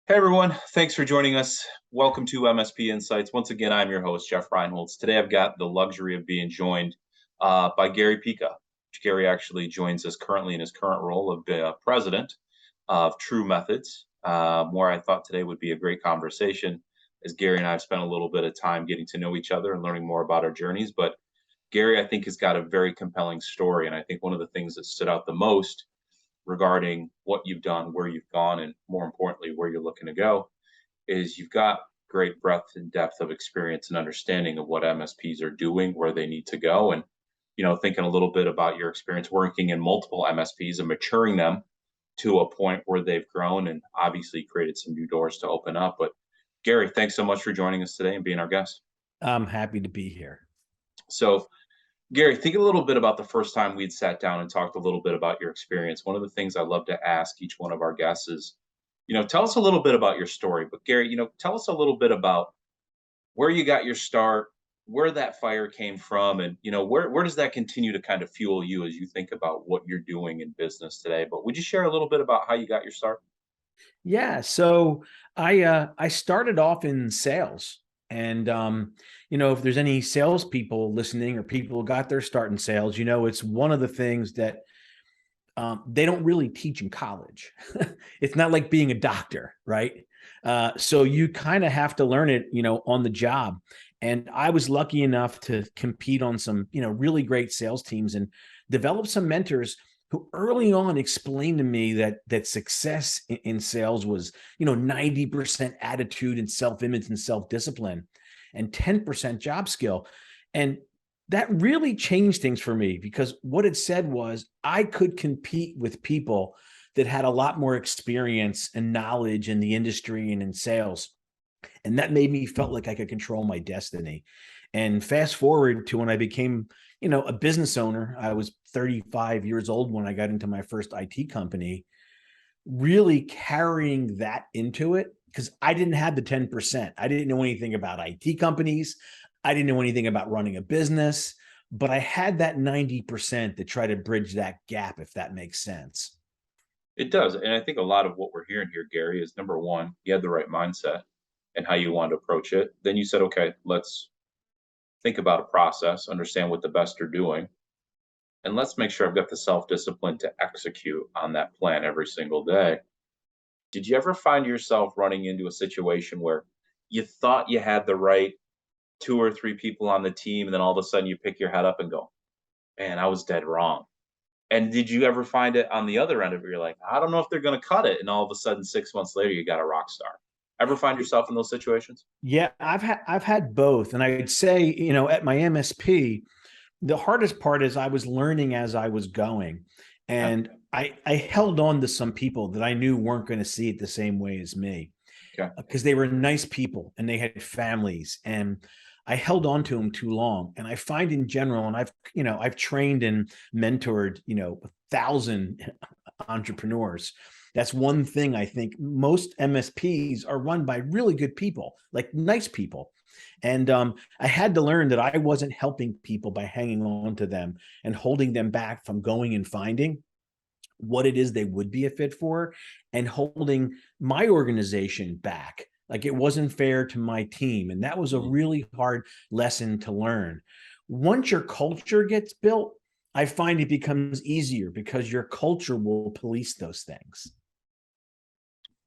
Hey everyone, thanks for joining us. Welcome to MSP Insights. Once again, I'm your host, Jeff Reinholz. Today I've got the luxury of being joined by Gary Pica. Gary actually joins us currently in his current role of president of True Methods, where I thought today would be a great conversation as Gary and I have spent a little bit of time getting to know each other and learning more about our journeys. But Gary, I think, has got a very compelling story. And I think one of the things that stood out the most regarding what you've done, where you've gone, and more importantly, where you're looking to go, is you've got great breadth and depth of experience and understanding of what MSPs are doing, where they need to go, and thinking a little bit about your experience working in multiple MSPs and maturing them to a point where they've grown and obviously created some new doors to open up. But Gary, thanks so much for joining us today and being our guest. I'm happy to be here. So, Gary, think a little bit about the first time we'd sat down and talked a little bit about your experience. One of the things I love to ask each one of our guests is, tell us a little bit about your story. But Gary, tell us a little bit about where you got your start, where that fire came from, and where does that continue to kind of fuel you as you think about what you're doing in business today. But would you share a little bit about how you got your start? Yeah, so I started off in sales, and if there's any salespeople listening or people who got their start in sales, it's one of the things that they don't really teach in college. It's not like being a doctor, right? So you kind of have to learn it, on the job. And I was lucky enough to compete on some, really great sales teams and develop some mentors who early on explained to me that success in sales was, 90% attitude and self-image and self-discipline and 10% job skill. And that really changed things for me because what it said was I could compete with people that had a lot more experience and knowledge in the industry and in sales. And that made me felt like I could control my destiny. And fast forward to when I became, a business owner. I was 35 years old when I got into my first IT company, really carrying that into it because I didn't have the 10%. I didn't know anything about IT companies. I didn't know anything about running a business, but I had that 90% to try to bridge that gap, if that makes sense. It does. And I think a lot of what we're hearing here, Gary, is number one, you had the right mindset and how you wanted to approach it. Then you said, okay, let's think about a process, understand what the best are doing, and let's make sure I've got the self discipline to execute on that plan every single day. Did you ever find yourself running into a situation where you thought you had the right two or three people on the team, and then all of a sudden you pick your head up and go, man, I was dead wrong? And did you ever find it on the other end of it? You're like, I don't know if they're going to cut it. And all of a sudden, 6 months later, you got a rock star. Ever find yourself in those situations? Yeah, I've had both. And I'd say, at my MSP, the hardest part is I was learning as I was going. Yeah. And I held on to some people that I knew weren't going to see it the same way as me Okay. because they were nice people and they had families. And I held on to them too long. And I find in general, and I've trained and mentored, 1,000 entrepreneurs. That's one thing I think most MSPs are run by really good people, like nice people. And I had to learn that I wasn't helping people by hanging on to them and holding them back from going and finding what it is they would be a fit for and holding my organization back. Like it wasn't fair to my team. And that was a Mhm. really hard lesson to learn. Once your culture gets built, I find it becomes easier because your culture will police those things.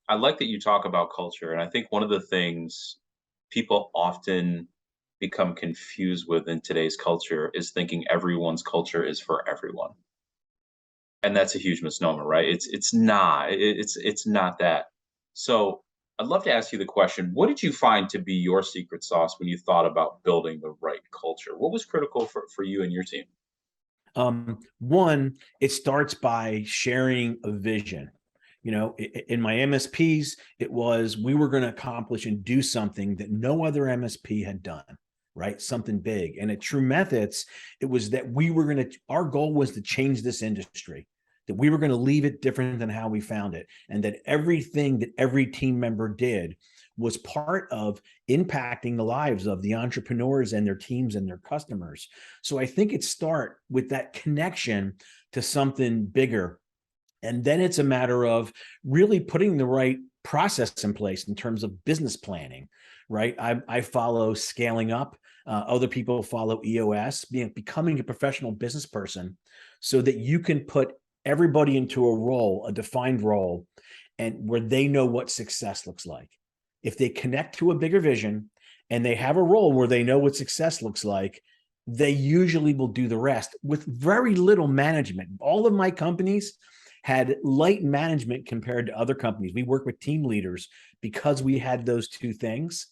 I like that you talk about culture. And I think one of the things people often become confused with in today's culture is thinking everyone's culture is for everyone. And that's a huge misnomer, right? It's not. It's not that. So I'd love to ask you the question: what did you find to be your secret sauce when you thought about building the right culture? What was critical for you and your team? One, it starts by sharing a vision. In my MSPs, it was we were going to accomplish and do something that no other MSP had done, right? Something big. And at True Methods, it was that our goal was to change this industry, that we were going to leave it different than how we found it. And that everything that every team member did was part of impacting the lives of the entrepreneurs and their teams and their customers. So I think it starts with that connection to something bigger, and then it's a matter of really putting the right process in place in terms of business planning, right? I follow scaling up. Other people follow EOS, becoming a professional business person, so that you can put everybody into a role, a defined role, and where they know what success looks like. If they connect to a bigger vision and they have a role where they know what success looks like, they usually will do the rest with very little management. All of my companies had light management compared to other companies. We work with team leaders because we had those two things.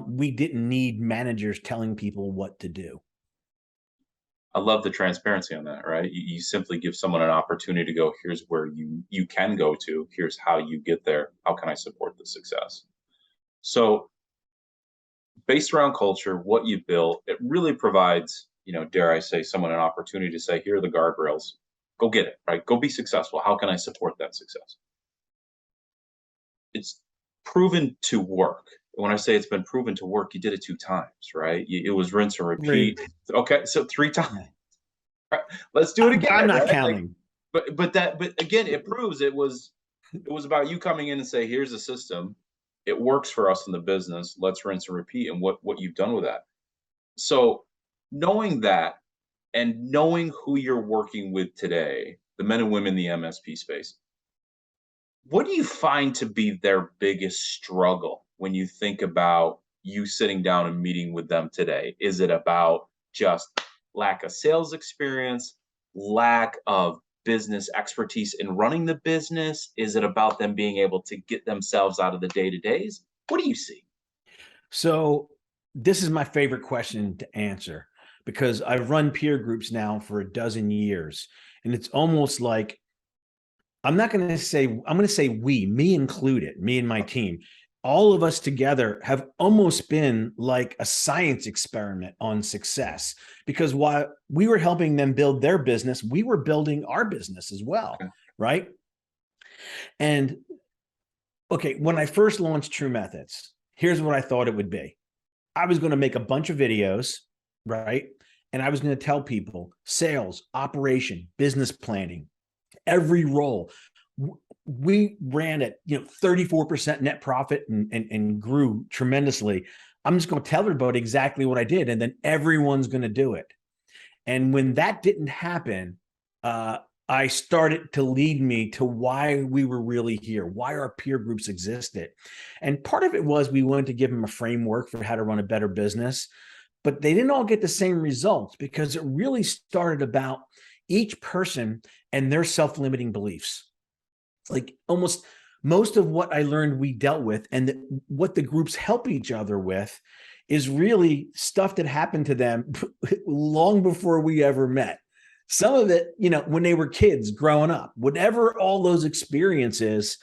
We didn't need managers telling people what to do. I love the transparency on that, right? You simply give someone an opportunity to go, here's where you can go to, here's how you get there. How can I support the success? So based around culture, what you built, it really provides, dare I say, someone an opportunity to say, here are the guardrails. Go get it, right? Go be successful. How can I support that success? It's proven to work. When I say it's been proven to work, you did it 2 times, right? It was rinse and repeat. Right. Okay, so 3 times. Yeah. Right? Let's do it But I'm again, not right? Like, counting. but again, it proves it was about you coming in and say, here's a system. It works for us in the business. Let's rinse and repeat, and what you've done with that. So knowing that and knowing who you're working with today, the men and women in the MSP space, what do you find to be their biggest struggle when you think about you sitting down and meeting with them today? Is it about just lack of sales experience, lack of business expertise in running the business? Is it about them being able to get themselves out of the day to days? What do you see? So this is my favorite question to answer, because I've run peer groups now for a dozen years. And it's almost like, I'm going to say we, me included, me and my team, all of us together have almost been like a science experiment on success, because while we were helping them build their business, we were building our business as well. Okay. Right. And okay, when I first launched True Methods, here's what I thought it would be. I was going to make a bunch of videos, right? And I was going to tell people sales, operation, business planning, every role. We ran at 34% net profit and grew tremendously. I'm just going to tell everybody exactly what I did, and then everyone's going to do it. And when that didn't happen, I started to lead me to why we were really here, why our peer groups existed. And part of it was we wanted to give them a framework for how to run a better business, but they didn't all get the same results, because it really started about each person and their self-limiting beliefs. Like almost most of what I learned we dealt with, and what the groups help each other with, is really stuff that happened to them long before we ever met. Some of it, when they were kids growing up, whatever all those experiences,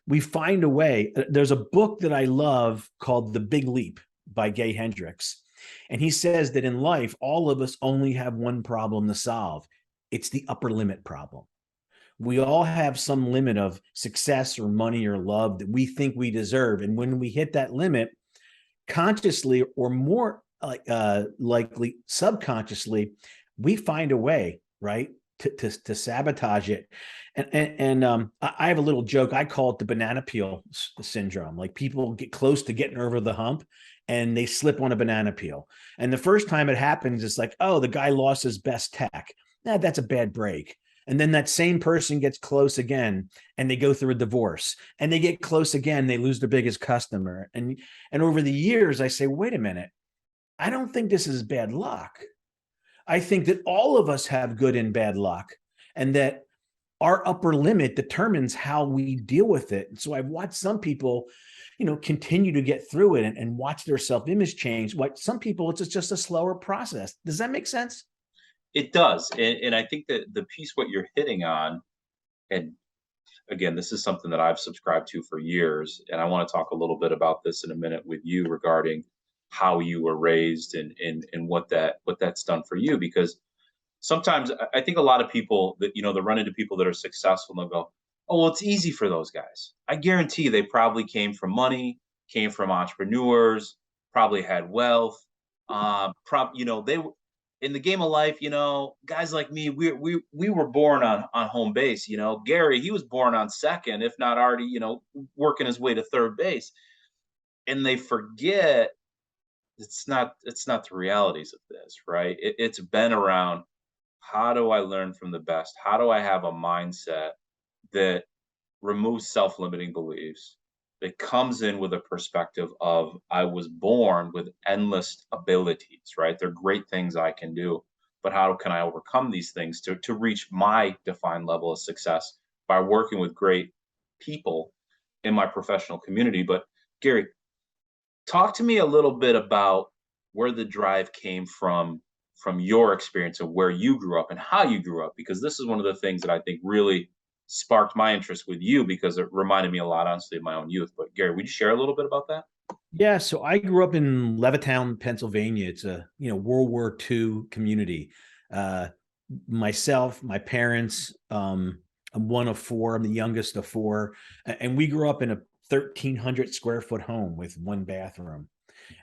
we find a way. There's a book that I love called The Big Leap by Gay Hendricks. And he says that in life, all of us only have one problem to solve. It's the upper limit problem. We all have some limit of success or money or love that we think we deserve. And when we hit that limit, consciously or more likely subconsciously, we find a way, right, to sabotage it. And I have a little joke. I call it the banana peel syndrome. Like, people get close to getting over the hump and they slip on a banana peel. And the first time it happens, it's like, oh, the guy lost his best tech. That's a bad break. And then that same person gets close again and they go through a divorce, and they get close again. They lose their biggest customer. And over the years, I say, wait a minute, I don't think this is bad luck. I think that all of us have good and bad luck, and that our upper limit determines how we deal with it. And so I've watched some people, continue to get through it and watch their self-image change. What some people, it's just a slower process. Does that make sense? It does. And I think that the piece what you're hitting on, and again, this is something that I've subscribed to for years, and I want to talk a little bit about this in a minute with you regarding how you were raised and what that's done for you. Because sometimes I think a lot of people that they run into people that are successful and they'll go, "Oh, well, it's easy for those guys." I guarantee they probably came from money, came from entrepreneurs, probably had wealth. They in the game of life, guys like me, we were born on home base. Gary, he was born on second, if not already, working his way to third base. And they forget it's not the realities of this, right? It's been around, how do I learn from the best? How do I have a mindset that removes self-limiting beliefs, that comes in with a perspective of, I was born with endless abilities, right? They're great things I can do, but how can I overcome these things to reach my defined level of success by working with great people in my professional community? But Gary, talk to me a little bit about where the drive came from your experience of where you grew up and how you grew up, because this is one of the things that I think really sparked my interest with you, because it reminded me a lot, honestly, of my own youth. But Gary, would you share a little bit about that? Yeah, so I grew up in Levittown, Pennsylvania. It's a World War II community. Uh, Myself, my parents, I'm one of four. I'm the youngest of four, and we grew up in a 1,300 square foot home with one bathroom.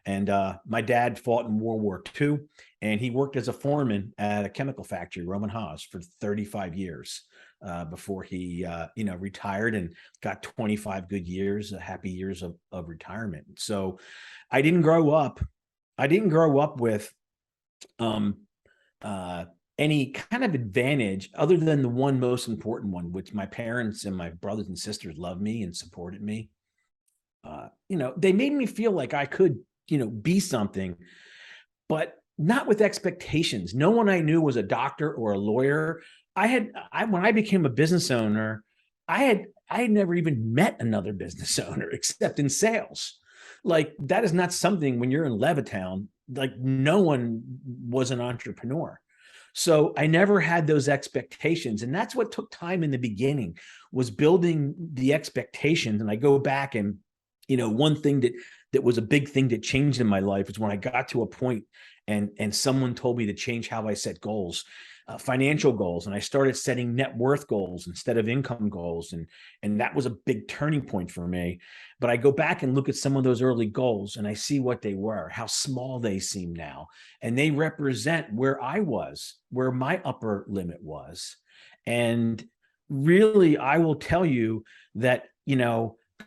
And my dad fought in World War II, and he worked as a foreman at a chemical factory, Roman Haas, for 35 years before he, retired and got 25 good years, happy years of retirement. So I didn't grow up. I didn't grow up with um, uh, any kind of advantage other than the one most important one, which my parents and my brothers and sisters loved me and supported me. They made me feel like I could, be something, but not with expectations. No one I knew was a doctor or a lawyer. When I became a business owner, I had never even met another business owner except in sales. Like, that is not something when you're in Levittown, like, no one was an entrepreneur. So I never had those expectations. And that's what took time in the beginning, was building the expectations. And I go back and, one thing that was a big thing that changed in my life is when I got to a point and someone told me to change how I set goals, financial goals, and I started setting net worth goals instead of income goals, and that was a big turning point for me. But I go back and look at some of those early goals, and I see what they were, how small they seem now, and they represent where I was, where my upper limit was. And really, I will tell you that,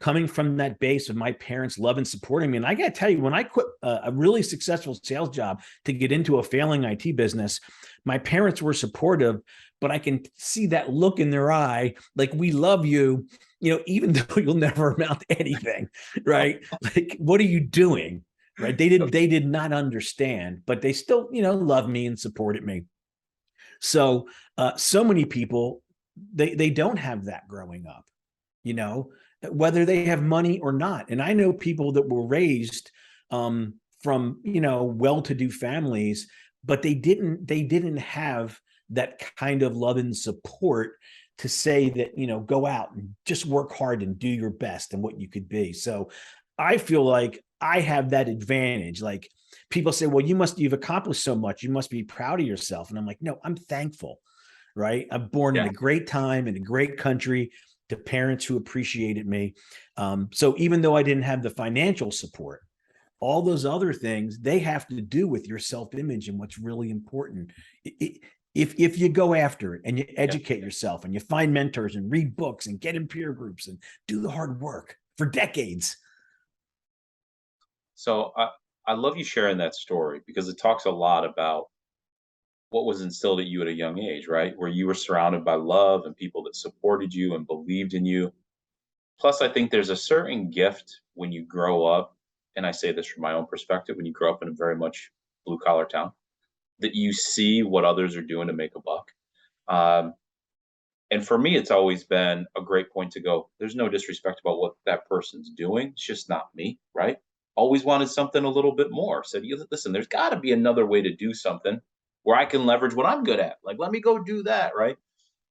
coming from that base of my parents' love and supporting me. And I got to tell you, when I quit a really successful sales job to get into a failing IT business, my parents were supportive, but I can see that look in their eye, like, we love you, even though you'll never amount to anything, right? Like, what are you doing? Right. They did not understand, but they still, love me and supported me. So, so many people, they don't have that growing up, you know, whether they have money or not. And I know people that were raised from, well-to-do families, but they didn't have that kind of love and support to say that, go out and just work hard and do your best and what you could be. So I feel like I have that advantage. Like, people say, well, you've accomplished so much, you must be proud of yourself. And I'm like, no, I'm thankful, right? I'm born in Yeah. a great time, in a great country, to parents who appreciated me. So even though I didn't have the financial support, all those other things, they have to do with your self-image and what's really important. If you go after it and you Yeah. educate yourself and you find mentors and read books and get in peer groups and do the hard work for decades. So I love you sharing that story, because it talks a lot about what was instilled at you at a young age, right? Where you were surrounded by love and people that supported you and believed in you. Plus, I think there's a certain gift when you grow up, and I say this from my own perspective, when you grow up in a very much blue collar town, that you see what others are doing to make a buck. Um, and for me, it's always been a great point to go, there's no disrespect about what that person's doing. It's just not me, right? Always wanted something a little bit more. Said, "You listen, there's got to be another way to do something where I can leverage what I'm good at. Like, let me go do that." Right.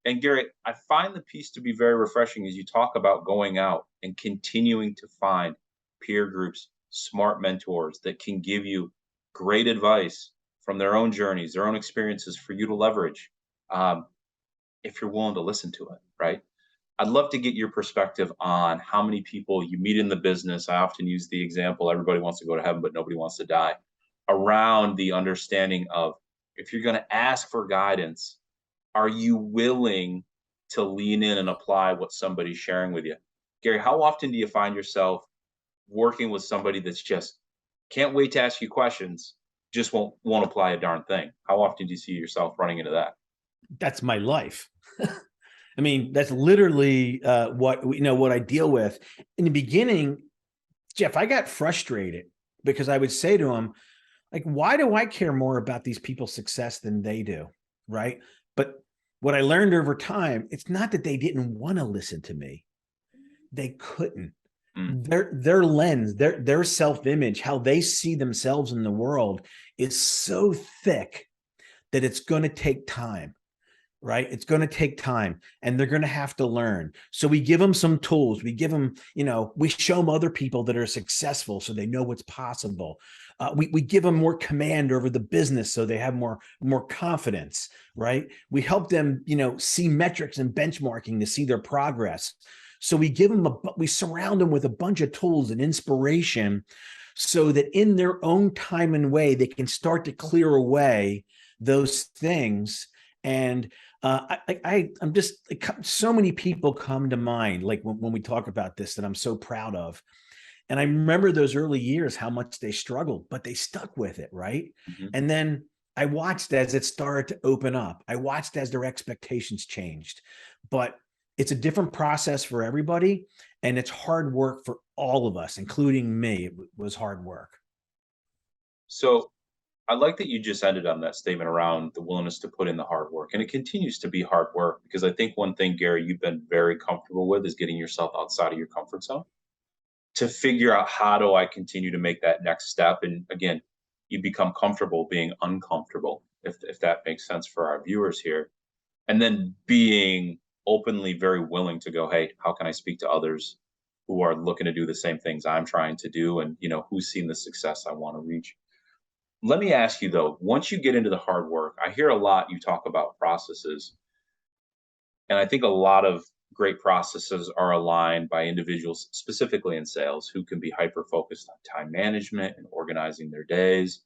And Gary, I find the piece to be very refreshing as you talk about going out and continuing to find peer groups, smart mentors that can give you great advice from their own journeys, their own experiences for you to leverage. Um, if you're willing to listen to it, right? I'd love to get your perspective on how many people you meet in the business. I often use the example, everybody wants to go to heaven, but nobody wants to die, around the understanding of if you're going to ask for guidance, are you willing to lean in and apply what somebody's sharing with you? Gary, how often do you find yourself working with somebody that's just can't wait to ask you questions, just won't apply a darn thing? How often do you see yourself running into that? That's my life. I mean, that's literally what I deal with. In the beginning, Jeff, I got frustrated because I would say to him, like, why do I care more about these people's success than they do? Right. But what I learned over time, it's not that they didn't want to listen to me. They couldn't. Mm. Their lens, their self-image, how they see themselves in the world is so thick that it's going to take time. Right? It's going to take time and they're going to have to learn. So we give them some tools. We give them, we show them other people that are successful so they know what's possible. We give them more command over the business so they have more confidence, right? We help them, see metrics and benchmarking to see their progress. So we give them, we surround them with a bunch of tools and inspiration so that in their own time and way, they can start to clear away those things. And I'm just so many people come to mind, like when we talk about this, that I'm so proud of. And I remember those early years, how much they struggled, but they stuck with it. Right. Mhm. And then I watched as it started to open up. I watched as their expectations changed, but it's a different process for everybody. And it's hard work for all of us, including me. It was hard work. So I like that you just ended on that statement around the willingness to put in the hard work. And it continues to be hard work because I think one thing, Gary, you've been very comfortable with is getting yourself outside of your comfort zone to figure out how do I continue to make that next step. And again, you become comfortable being uncomfortable, if that makes sense for our viewers here. And then being openly very willing to go, hey, how can I speak to others who are looking to do the same things I'm trying to do? And, who's seen the success I want to reach? Let me ask you though, once you get into the hard work, I hear a lot you talk about processes. And I think a lot of great processes are aligned by individuals, specifically in sales, who can be hyper focused on time management and organizing their days.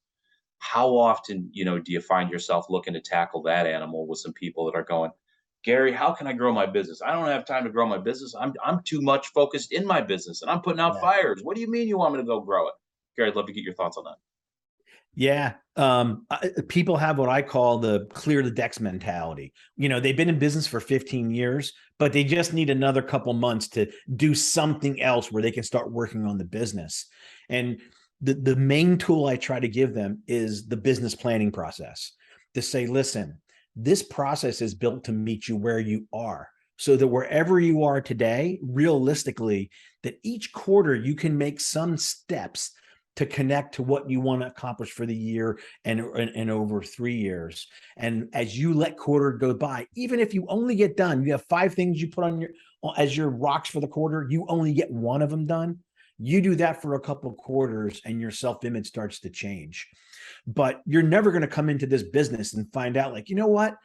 How often, do you find yourself looking to tackle that animal with some people that are going, Gary, how can I grow my business? I don't have time to grow my business. I'm too much focused in my business and I'm putting out Yeah. fires. What do you mean you want me to go grow it? Gary, I'd love to get your thoughts on that. Yeah. People have what I call the clear the decks mentality. They've been in business for 15 years, but they just need another couple months to do something else where they can start working on the business. And the main tool I try to give them is the business planning process to say, listen, this process is built to meet you where you are. So that wherever you are today, realistically, that each quarter you can make some steps to connect to what you want to accomplish for the year and over 3 years. And as you let quarter go by, even if you only get done, you have 5 things you put on your as your rocks for the quarter, you only get one of them done. You do that for a couple of quarters and your self-image starts to change. But you're never going to come into this business and find out, like, you know what?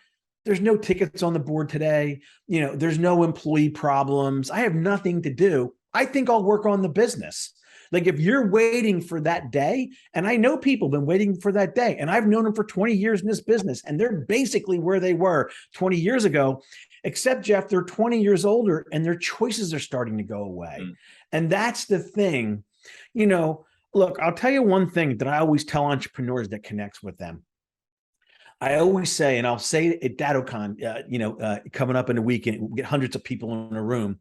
There's no tickets on the board today. There's no employee problems. I have nothing to do. I think I'll work on the business. Like if you're waiting for that day, and I know people have been waiting for that day, and I've known them for 20 years in this business, and they're basically where they were 20 years ago, except Jeff, they're 20 years older and their choices are starting to go away. Mm. And that's the thing. Look, I'll tell you one thing that I always tell entrepreneurs that connects with them. I always say, and I'll say it at DattoCon, coming up in a week, and we'll get hundreds of people in a room.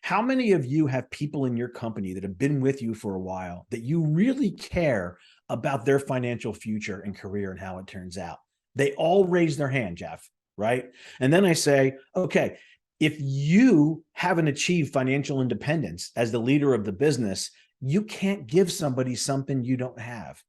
How many of you have people in your company that have been with you for a while that you really care about their financial future and career and how it turns out? They all raise their hand, Jeff, right? And then I say, okay, if you haven't achieved financial independence as the leader of the business, you can't give somebody something you don't have.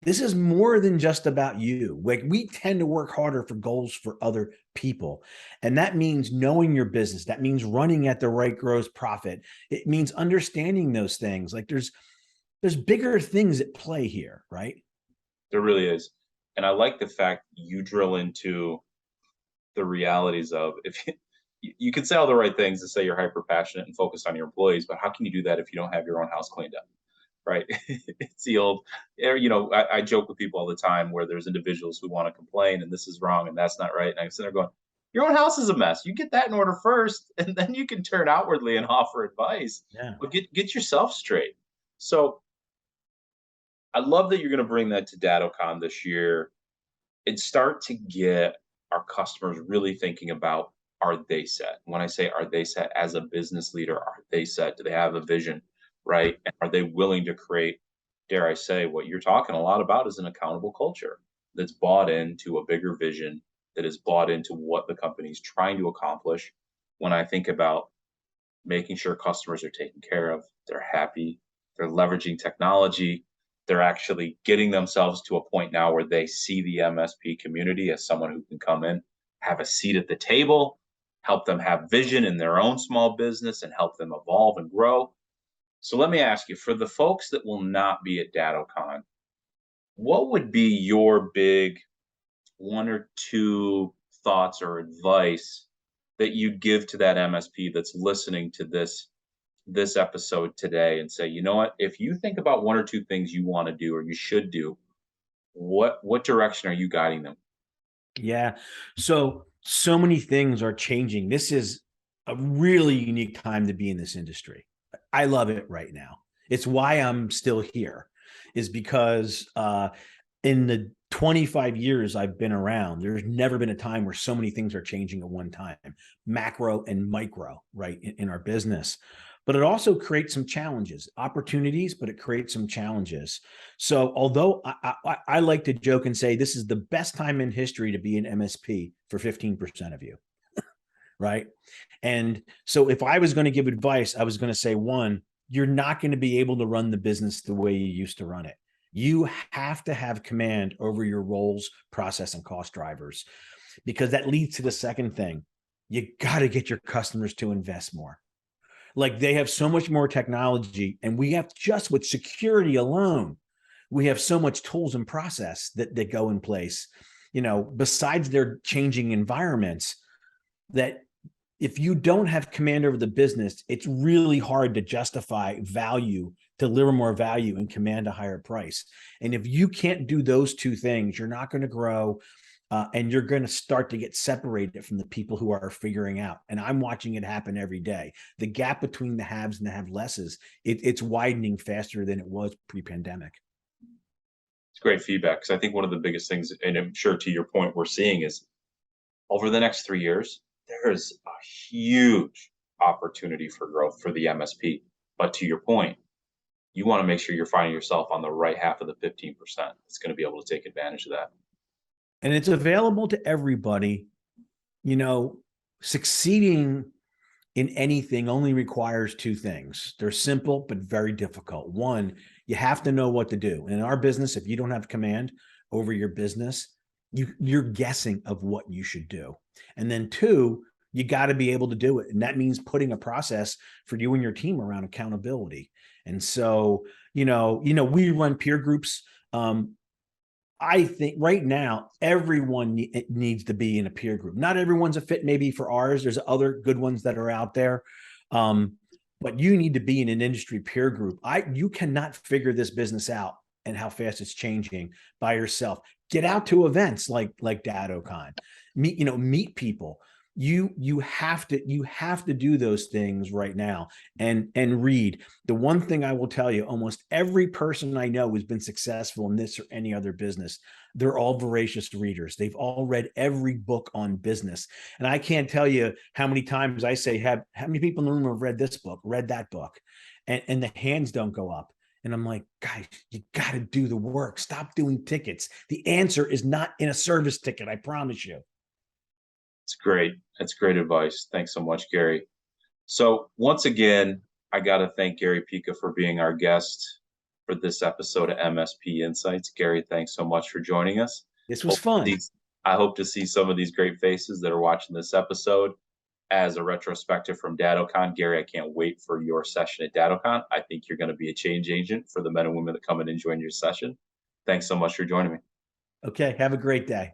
This is more than just about you. Like we tend to work harder for goals for other people. And that means knowing your business. That means running at the right gross profit. It means understanding those things. Like there's bigger things at play here, right? There really is. And I like the fact you drill into the realities of if you can say all the right things to say you're hyper passionate and focused on your employees, but how can you do that if you don't have your own house cleaned up? right? It's the old, I joke with people all the time where there's individuals who want to complain and this is wrong and that's not right. And I'm sitting there going, your own house is a mess. You get that in order first, and then you can turn outwardly and offer advice. Yeah. But get yourself straight. So I love that you're going to bring that to DattoCon this year and start to get our customers really thinking about, are they set? When I say are they set as a business leader, are they set? Do they have a vision, right? And are they willing to create, dare I say, what you're talking a lot about is an accountable culture that's bought into a bigger vision, that is bought into what the company's trying to accomplish. When I think about making sure customers are taken care of, they're happy, they're leveraging technology, they're actually getting themselves to a point now where they see the MSP community as someone who can come in, have a seat at the table, help them have vision in their own small business and help them evolve and grow. So let me ask you, for the folks that will not be at DattoCon, what would be your big one or two thoughts or advice that you'd give to that MSP that's listening to this episode today and say, you know what, if you think about one or two things you want to do or you should do, what direction are you guiding them? Yeah. So many things are changing. This is a really unique time to be in this industry. I love it right now. It's why I'm still here, is because in the 25 years I've been around, there's never been a time where so many things are changing at one time, macro and micro, right, in our business. But it also creates some challenges, opportunities, but it creates some challenges. So although I like to joke and say this is the best time in history to be an MSP for 15% of you, right? And so if I was going to give advice, I was going to say, one, you're not going to be able to run the business the way you used to run it. You have to have command over your roles, process, and cost drivers, because that leads to the second thing. You got to get your customers to invest more. Like, they have so much more technology, and we have, just with security alone, we have so much tools and process that go in place, besides their changing environments, that if you don't have command over the business, it's really hard to justify value, deliver more value, and command a higher price. And if you can't do those two things, you're not going to grow, and you're going to start to get separated from the people who are figuring out. And I'm watching it happen every day. The gap between the haves and the have lesses, it's widening faster than it was pre-pandemic. It's great feedback, because I think one of the biggest things, and I'm sure to your point, we're seeing is over the next 3 years, there is a huge opportunity for growth for the MSP. But to your point, you want to make sure you're finding yourself on the right half of the 15% that's going to be able to take advantage of that. And it's available to everybody. Succeeding in anything only requires two things. They're simple, but very difficult. One, you have to know what to do. And in our business, if you don't have command over your business, you're guessing of what you should do. And then two, you got to be able to do it. And that means putting a process for you and your team around accountability. And so, we run peer groups. I think right now, everyone needs to be in a peer group. Not everyone's a fit maybe for ours. There's other good ones that are out there. But you need to be in an industry peer group. You cannot figure this business out and how fast it's changing by yourself. Get out to events like DattoCon. Meet people. You have to do those things right now, and read. The one thing I will tell you, almost every person I know who's been successful in this or any other business, they're all voracious readers. They've all read every book on business. And I can't tell you how many times I say, how many people in the room have read this book, read that book, and the hands don't go up. And I'm like, guys, you got to do the work. Stop doing tickets. The answer is not in a service ticket, I promise you. It's great. That's great advice. Thanks so much, Gary. So once again, I got to thank Gary Pica for being our guest for this episode of MSP Insights. Gary, thanks so much for joining us. This was fun. I hope to see some of these great faces that are watching this episode as a retrospective from DattoCon. Gary, I can't wait for your session at DattoCon. I think you're going to be a change agent for the men and women that come in and join your session. Thanks so much for joining me. Okay. Have a great day.